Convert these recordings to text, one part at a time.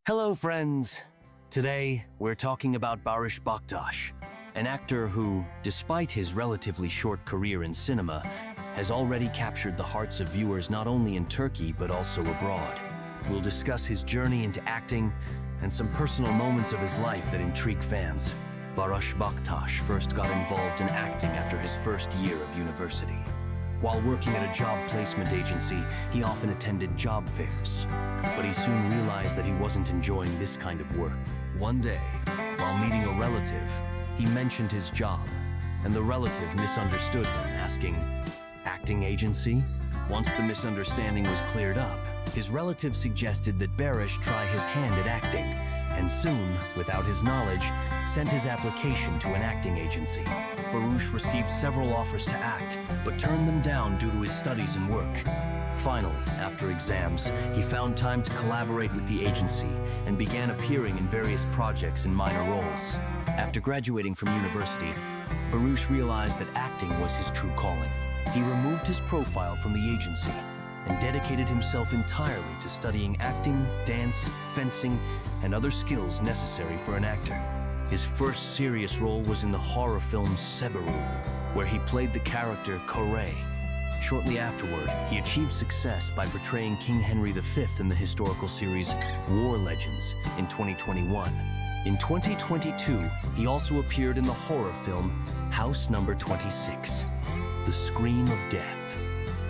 Hello, friends. Today, we're talking about Barış Baktas, an actor who, despite his relatively short career in cinema, has already captured the hearts of viewers not only in Turkey but also abroad. We'll discuss his journey into acting and some personal moments of his life that intrigue fans. Barış Baktas first got involved in acting after his first year of university. While working at a job placement agency, he often attended job fairs. But he soon realized that he wasn't enjoying this kind of work. One day, while meeting a relative, he mentioned his job, and the relative misunderstood him, asking, "Acting agency?" Once the misunderstanding was cleared up, his relative suggested that Barış try his hand at acting, and soon, without his knowledge, sent his application to an acting agency. Barış received several offers to act, but turned them down due to his studies and work. Finally, after exams, he found time to collaborate with the agency and began appearing in various projects in minor roles. After graduating from university, Barış realized that acting was his true calling. He removed his profile from the agency and dedicated himself entirely to studying acting, dance, fencing, and other skills necessary for an actor. His first serious role was in the horror film Seberu, where he played the character convey. Shortly afterward, he achieved success by portraying King Henry V in the historical series War Legends in 2021. In 2022, he also appeared in the horror film House Number 26, The Scream of Death,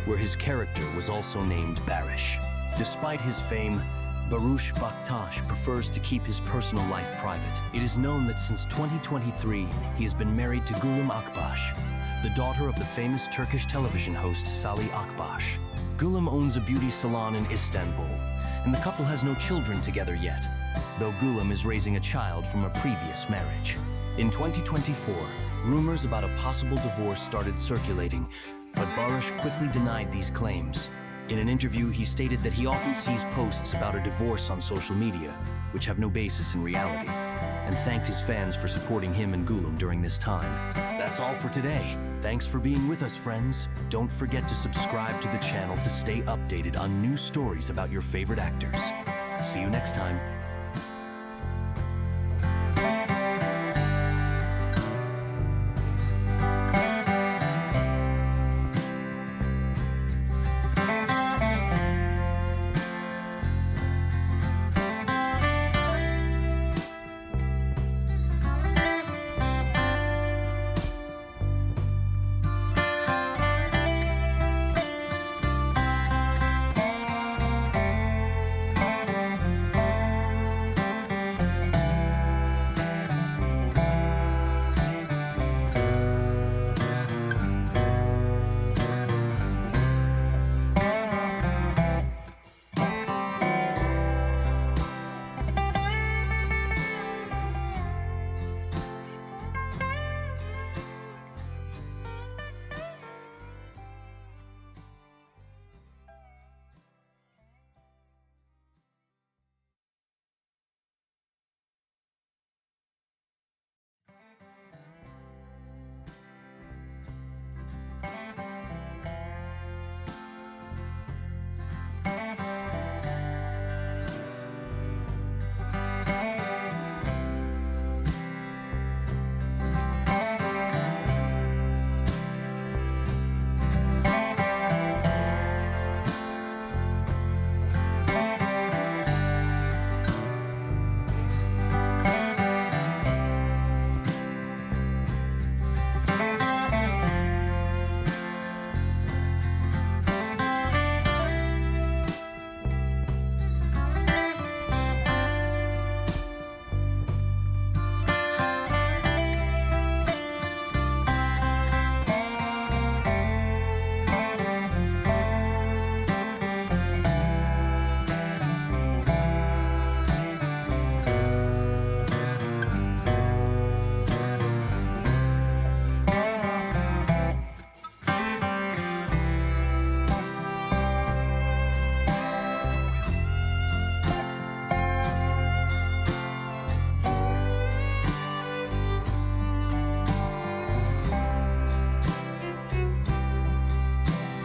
where his character was also named Baris. Despite his fame, Barış Baktas prefers to keep his personal life private. It is known that since 2023, he has been married to Gülüm Akbaş, the daughter of the famous Turkish television host Salih Akbaş. Gülüm owns a beauty salon in Istanbul, and the couple has no children together yet, though Gülüm is raising a child from a previous marriage. In 2024, rumors about a possible divorce started circulating, but Barış quickly denied these claims. In an interview, he stated that he often sees posts about a divorce on social media, which have no basis in reality, and thanked his fans for supporting him and Gülüm during this time. That's all for today. Thanks for being with us, friends. Don't forget to subscribe to the channel to stay updated on new stories about your favorite actors. See you next time.